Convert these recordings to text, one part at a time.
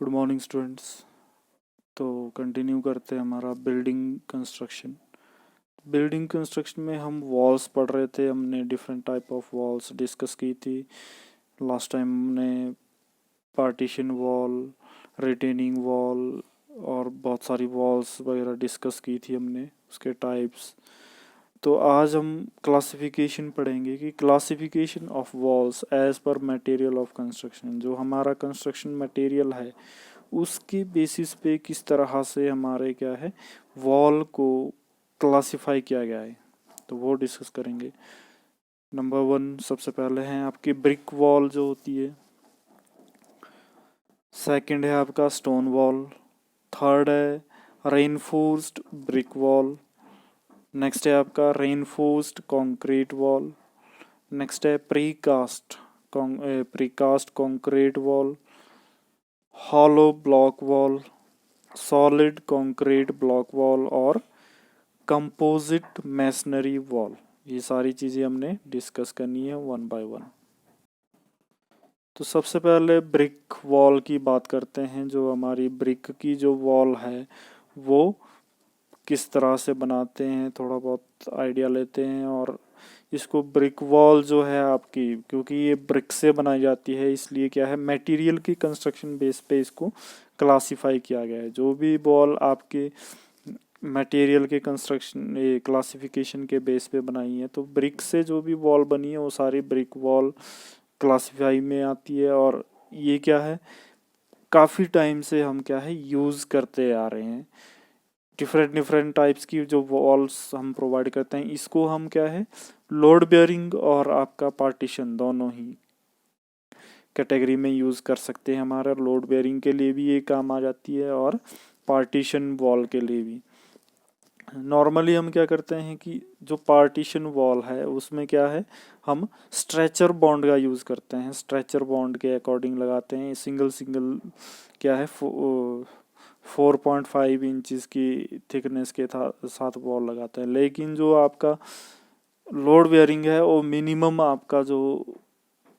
Good morning students. तो continue करते हैं हमारा बिल्डिंग कंस्ट्रक्शन में हम वॉल्स पढ़ रहे थे। हमने different type of walls discuss की थी। लास्ट टाइम हमने पार्टीशन वॉल, रिटेनिंग वॉल और बहुत सारी वॉल्स वगैरह डिस्कस की थी हमने, उसके टाइप्स। तो आज हम क्लासिफिकेशन पढ़ेंगे कि classification of walls as per material of construction. जो हमारा कंस्ट्रक्शन मटेरियल है उसकी बेसिस पे किस तरह से हमारे क्या है वॉल को क्लासिफाई किया गया है, तो वो डिस्कस करेंगे। नंबर 1 सबसे पहले है आपकी ब्रिक वॉल जो होती है। सेकंड है आपका स्टोन वॉल। थर्ड है रेनफोर्स्ड ब्रिक वॉल। नेक्स्ट है आपका रेनफोर्स्ड कंक्रीट वॉल। नेक्स्ट है precast concrete wall, hollow block wall, solid concrete block wall और कंपोजिट मैसनरी वॉल। ये सारी चीज़ें हमने डिस्कस करनी है वन बाय वन। तो सबसे पहले ब्रिक वॉल की बात करते हैं। जो हमारी ब्रिक की जो वॉल है वो किस तरह से बनाते हैं, थोड़ा बहुत आइडिया लेते हैं। और इसको ब्रिक वॉल जो है आपकी, क्योंकि ये ब्रिक से बनाई जाती है इसलिए क्या है मटेरियल की कंस्ट्रक्शन बेस पे इसको क्लासिफाई किया गया है। जो भी वॉल आपके मटेरियल के कंस्ट्रक्शन क्लासिफिकेशन के बेस पे बनाई है, तो ब्रिक से जो भी वॉल बनी है वो सारी ब्रिक वॉल क्लासिफाई में आती है। और ये क्या है काफ़ी टाइम से हम क्या है यूज़ करते आ रहे हैं। डिफरेंट टाइप्स की जो वॉल्स हम प्रोवाइड करते हैं इसको हम क्या है लोड बेयरिंग और आपका पार्टीशन दोनों ही कैटेगरी में यूज़ कर सकते हैं। हमारा लोड बेयरिंग के लिए भी ये काम आ जाती है और पार्टीशन वॉल के लिए भी। नॉर्मली हम क्या करते हैं कि जो पार्टीशन वॉल है उसमें क्या है हम स्ट्रेचर बॉन्ड का यूज़ करते हैं। स्ट्रेचर बॉन्ड के अकॉर्डिंग लगाते हैं। सिंगल क्या है 4.5 इंचज़ की थिकनेस के साथ वॉल लगाते हैं। लेकिन जो आपका लोड बेयरिंग है वो मिनिमम आपका जो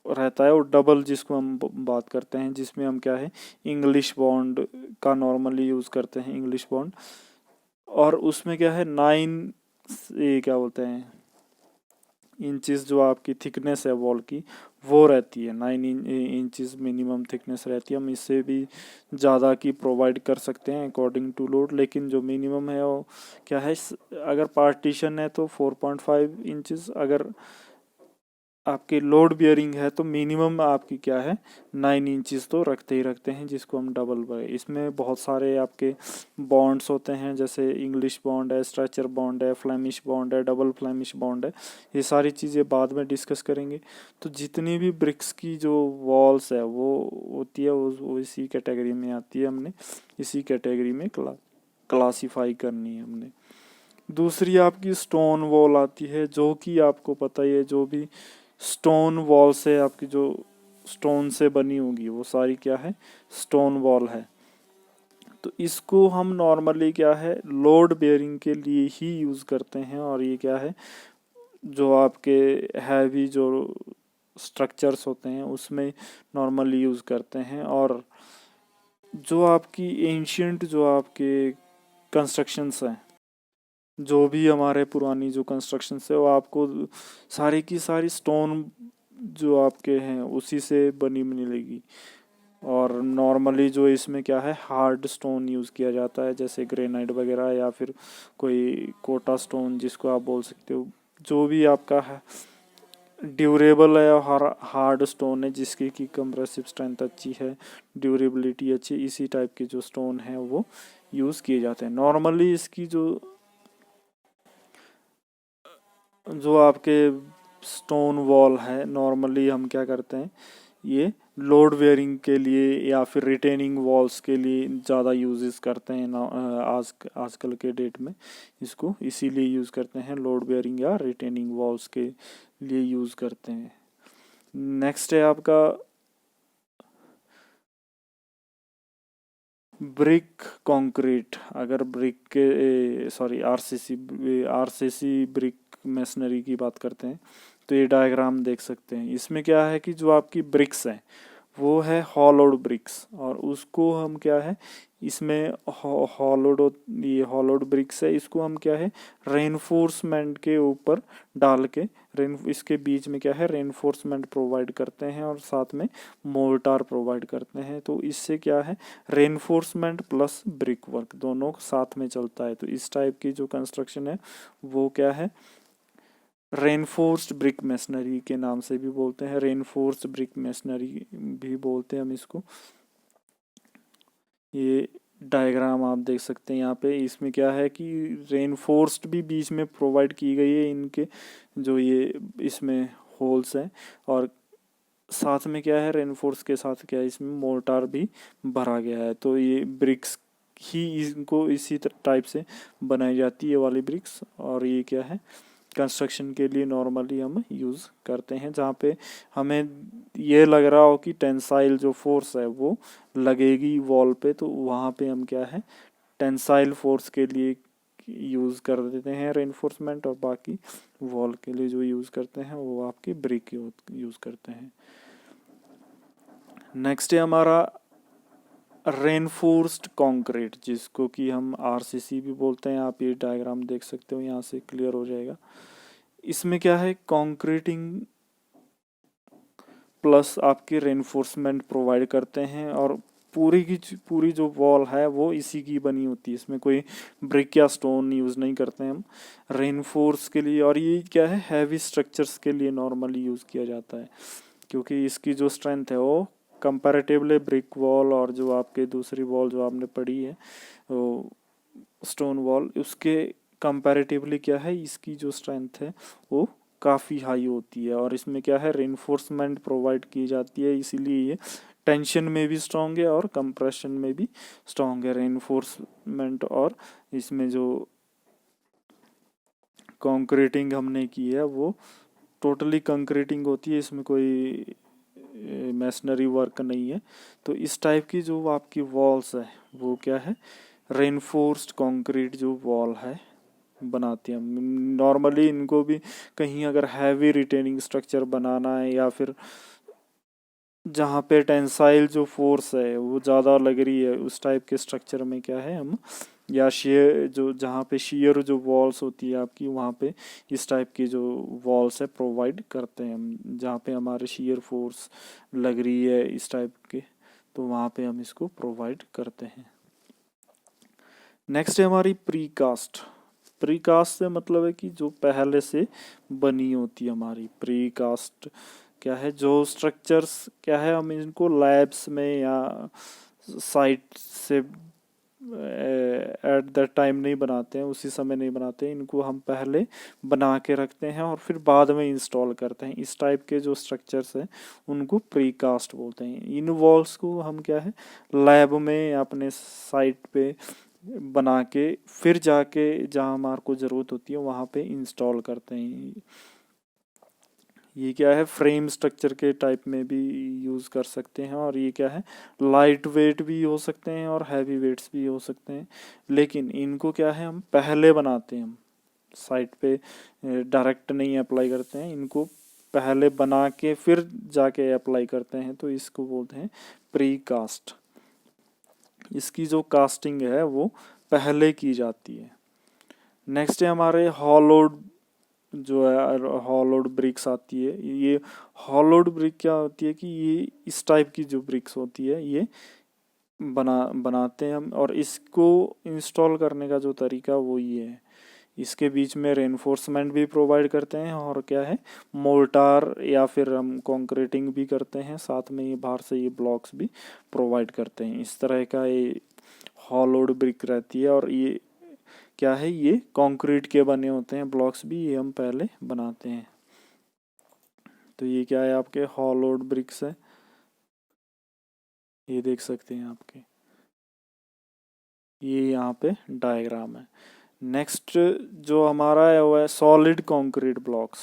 रहता है वो डबल, जिसको हम बात करते हैं, जिसमें हम क्या है इंग्लिश बॉन्ड का नॉर्मली यूज़ करते हैं, इंग्लिश बॉन्ड। और उसमें क्या है 9 ये क्या बोलते हैं इंचेस जो आपकी थिकनेस है वॉल की वो रहती है। 9 इंचेस मिनिमम थिकनेस रहती है। हम इससे भी ज़्यादा की प्रोवाइड कर सकते हैं अकॉर्डिंग टू लोड, लेकिन जो मिनिमम है वो क्या है अगर पार्टीशन है तो 4.5 इंचेस, अगर आपकी लोड बियरिंग है तो मिनिमम आपकी क्या है 9 इंचेस तो रखते ही रखते हैं, जिसको हम डबल इसमें बहुत सारे आपके बॉन्ड्स होते हैं, जैसे इंग्लिश बॉन्ड है, स्ट्रेचर बॉन्ड है, फ्लेमिश बॉन्ड है, डबल फ्लेमिश बॉन्ड है। ये सारी चीज़ें बाद में डिस्कस करेंगे। तो जितनी भी ब्रिक्स की जो वॉल्स है वो होती है वो इसी कैटेगरी में आती है। हमने इसी कैटेगरी में क्लासीफाई करनी है हमने। दूसरी आपकी स्टोन वॉल आती है, जो कि आपको पता ही है जो भी स्टोन वॉल से आपकी जो स्टोन से बनी होगी वो सारी क्या है स्टोन वॉल है। तो इसको हम नॉर्मली क्या है लोड बेयरिंग के लिए ही यूज़ करते हैं। और ये क्या है जो आपके हैवी जो स्ट्रक्चर्स होते हैं उसमें नॉर्मली यूज़ करते हैं। और जो आपकी एंशियंट जो आपके कंस्ट्रक्शंस हैं, जो भी हमारे पुरानी जो कंस्ट्रक्शन है वो आपको सारी की सारी स्टोन जो आपके हैं उसी से बनी मिलेगी। और नॉर्मली जो इसमें क्या है हार्ड स्टोन यूज़ किया जाता है, जैसे ग्रेनाइट वगैरह या फिर कोई कोटा स्टोन जिसको आप बोल सकते हो। जो भी आपका है ड्यूरेबल है और हार्ड स्टोन है जिसकी की कंप्रेसिव स्ट्रेंथ अच्छी है, ड्यूरेबिलिटी अच्छी, इसी टाइप के जो स्टोन है वो यूज़ किए जाते हैं। नॉर्मली इसकी जो आपके स्टोन वॉल है नॉर्मली हम क्या करते हैं ये लोड बेयरिंग के लिए या फिर रिटेनिंग वॉल्स के लिए ज़्यादा यूजेस करते हैं ना। आजकल के डेट में इसको इसीलिए यूज़ करते हैं, लोड बेयरिंग या रिटेनिंग वॉल्स के लिए यूज़ करते हैं। नेक्स्ट है आपका ब्रिक कंक्रीट। अगर ब्रिक के आरसीसी ब्रिक मशीनरी की बात करते हैं तो ये डायग्राम देख सकते हैं। इसमें क्या है कि जो आपकी ब्रिक्स हैं वो है हॉलोड ब्रिक्स। और उसको हम क्या है, इसमें हॉलोड, ये हॉलोड ब्रिक्स है, इसको हम क्या है रेनफोर्समेंट के ऊपर डाल के इसके बीच में क्या है रेनफोर्समेंट प्रोवाइड करते हैं और साथ में मोर्टार प्रोवाइड करते हैं। तो इससे क्या है रेनफोर्समेंट प्लस ब्रिक वर्क दोनों साथ में चलता है। तो इस टाइप की जो कंस्ट्रक्शन है वो क्या है रेनफोर्स्ड ब्रिक मेसनरी के नाम से भी बोलते हैं, रेनफोर्स्ड ब्रिक मेसनरी भी बोलते हैं हम इसको। ये डायग्राम आप देख सकते हैं यहाँ पे, इसमें क्या है कि रेनफोर्स्ड भी बीच में प्रोवाइड की गई है इनके जो ये इसमें होल्स हैं, और साथ में क्या है रेनफोर्स के साथ क्या है इसमें मोर्टार भी भरा गया है। तो ये ब्रिक्स ही इनको इसी टाइप से बनाई जाती है ये वाली ब्रिक्स। और ये क्या है कंस्ट्रक्शन के लिए नॉर्मली हम यूज़ करते हैं, जहाँ पे हमें ये लग रहा हो कि टेंसाइल जो फोर्स है वो लगेगी वॉल पे, तो वहाँ पे हम क्या है टेंसाइल फोर्स के लिए यूज़ कर देते हैं रेनफोर्समेंट, और बाकी वॉल के लिए जो यूज़ करते हैं वो आपकी ब्रिक यूज़ करते हैं। नेक्स्ट है हमारा रेनफोर्स्ड कंक्रीट, जिसको कि हम आरसीसी भी बोलते हैं। आप ये डायग्राम देख सकते हो, यहाँ से क्लियर हो जाएगा। इसमें क्या है कंक्रीटिंग प्लस आपके रेनफोर्समेंट प्रोवाइड करते हैं, और पूरी की पूरी जो वॉल है वो इसी की बनी होती है, इसमें कोई ब्रिक या स्टोन यूज़ नहीं करते हैं हम रेनफोर्स के लिए। और ये क्या है हैवी स्ट्रक्चर्स के लिए नॉर्मली यूज़ किया जाता है, क्योंकि इसकी जो स्ट्रेंथ है वो कंपैरेटिवली ब्रिक वॉल और जो आपके दूसरी वॉल जो आपने पढ़ी है वो स्टोन वॉल, उसके कंपैरेटिवली क्या है इसकी जो स्ट्रेंथ है वो काफ़ी हाई होती है। और इसमें क्या है रेनफोर्समेंट प्रोवाइड की जाती है, इसीलिए ये टेंशन में भी स्ट्रॉन्ग है और कंप्रेशन में भी स्ट्रॉन्ग है रेनफोर्समेंट। और इसमें जो कंक्रीटिंग हमने की है वो टोटली कंक्रीटिंग होती है, इसमें कोई मैसनरी वर्क नहीं है। तो इस टाइप की जो आपकी वॉल्स है वो क्या है रेनफोर्स्ड कंक्रीट जो वॉल है बनाती हैं। नॉर्मली इनको भी कहीं अगर हैवी रिटेनिंग स्ट्रक्चर बनाना है या फिर जहाँ पे टेंसाइल जो फोर्स है वो ज़्यादा लग रही है उस टाइप के स्ट्रक्चर में क्या है हम या शेयर जो जहाँ पे शेयर जो वॉल्स होती है आपकी वहाँ पे इस टाइप की जो वॉल्स है प्रोवाइड करते हैं हम, जहाँ पे हमारे शेयर फोर्स लग रही है इस टाइप के, तो वहाँ पे हम इसको प्रोवाइड करते हैं। नेक्स्ट है हमारी प्रीकास्ट। प्रीकास्ट से मतलब है कि जो पहले से बनी होती है हमारी प्रीकास्ट क्या है जो स्ट्रक्चर्स क्या है हम इनको लैब्स में या साइट से एट द टाइम नहीं बनाते हैं, उसी समय नहीं बनाते हैं, इनको हम पहले बना के रखते हैं और फिर बाद में इंस्टॉल करते हैं। इस टाइप के जो स्ट्रक्चर्स हैं उनको प्रीकास्ट बोलते हैं। इन वॉल्स को हम क्या है लैब में अपने साइट पे बना के फिर जाके जहाँ हमारे को ज़रूरत होती है वहाँ पे इंस्टॉल करते हैं। ये क्या है फ्रेम स्ट्रक्चर के टाइप में भी यूज़ कर सकते हैं, और ये क्या है लाइट वेट भी हो सकते हैं और हैवी वेट्स भी हो सकते हैं। लेकिन इनको क्या है हम पहले बनाते हैं, हम साइट पे डायरेक्ट नहीं अप्लाई करते हैं, इनको पहले बना के फिर जाके अप्लाई करते हैं, तो इसको बोलते हैं प्री कास्ट। इसकी जो कास्टिंग है वो पहले की जाती है। नेक्स्ट है हमारे हॉलोड जो है हॉलोड ब्रिक्स आती है। ये हॉलोड ब्रिक क्या होती है कि ये इस टाइप की जो ब्रिक्स होती है ये बनाते हैं हम, और इसको इंस्टॉल करने का जो तरीका वो ये है इसके बीच में रेनफोर्समेंट भी प्रोवाइड करते हैं और क्या है मोर्टार या फिर हम कंक्रीटिंग भी करते हैं, साथ में ये बाहर से ये ब्लॉक्स भी प्रोवाइड करते हैं। इस तरह का ये हॉलोड ब्रिक रहती है, और ये क्या है ये कंक्रीट के बने होते हैं ब्लॉक्स भी, ये हम पहले बनाते हैं। तो ये क्या है आपके हॉलोड ब्रिक्स है, ये देख सकते हैं आपके, ये यहाँ पे डायग्राम है। नेक्स्ट जो हमारा है वो है solid concrete blocks.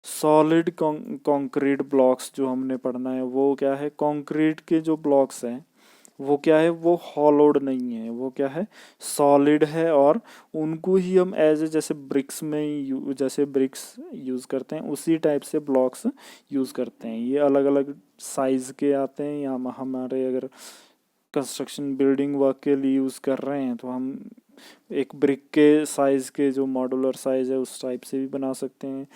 Solid concrete blocks जो हमने पढ़ना है वो क्या है कंक्रीट के जो ब्लॉक्स हैं वो क्या है, वो हॉलोड नहीं है, वो क्या है, सॉलिड है। और उनको ही हम एज ए जैसे ब्रिक्स में जैसे ब्रिक्स यूज़ करते हैं उसी टाइप से ब्लॉक्स यूज़ करते हैं। ये अलग अलग साइज़ के आते हैं, या हमारे अगर कंस्ट्रक्शन बिल्डिंग वर्क के लिए यूज़ कर रहे हैं तो हम एक ब्रिक के साइज़ के जो मॉड्यूलर साइज़ है उस टाइप से भी बना सकते हैं।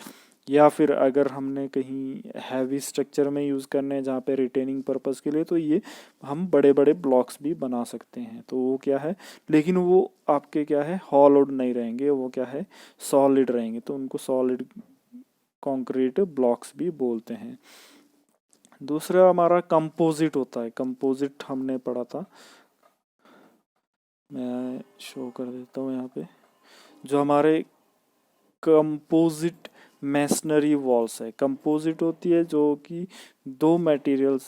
या फिर अगर हमने कहीं हैवी स्ट्रक्चर में यूज़ करने हैं जहाँ पे रिटेनिंग पर्पस के लिए, तो ये हम बड़े बड़े ब्लॉक्स भी बना सकते हैं। तो वो क्या है, लेकिन वो आपके क्या है, हॉलोड नहीं रहेंगे, वो क्या है, सॉलिड रहेंगे, तो उनको सॉलिड कंक्रीट ब्लॉक्स भी बोलते हैं। दूसरा हमारा कंपोजिट होता है। कंपोजिट हमने पढ़ा था, मैं शो कर देता हूँ यहाँ पे। जो हमारे कंपोजिट मैसनरी वॉल्स है, कंपोजिट होती है जो कि दो मटेरियल्स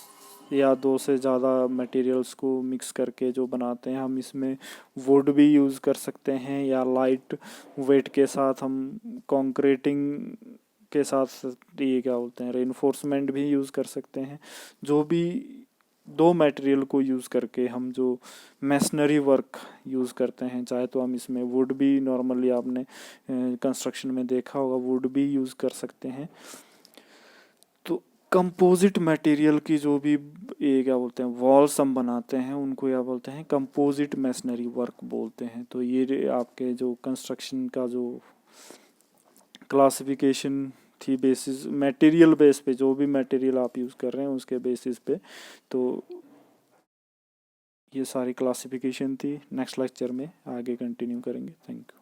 या दो से ज़्यादा मटेरियल्स को मिक्स करके जो बनाते हैं। हम इसमें वुड भी यूज़ कर सकते हैं, या लाइट वेट के साथ हम कंक्रीटिंग के साथ ये क्या बोलते हैं, रेनफोर्समेंट भी यूज़ कर सकते हैं। जो भी दो मटेरियल को यूज़ करके हम जो मैसनरी वर्क यूज़ करते हैं, चाहे तो हम इसमें वुड भी, नॉर्मली आपने कंस्ट्रक्शन में देखा होगा, वुड भी यूज़ कर सकते हैं। तो कंपोजिट मटेरियल की जो भी ये क्या बोलते हैं वॉल्स हम बनाते हैं, उनको क्या बोलते हैं, कंपोजिट मैसनरी वर्क बोलते हैं। तो ये आपके जो कंस्ट्रक्शन का जो क्लासिफिकेशन थी, बेसिस मटेरियल बेस पे, जो भी मटेरियल आप यूज़ कर रहे हैं उसके बेसिस पे, तो ये सारी क्लासिफिकेशन थी। नेक्स्ट लेक्चर में आगे कंटिन्यू करेंगे। Thank you.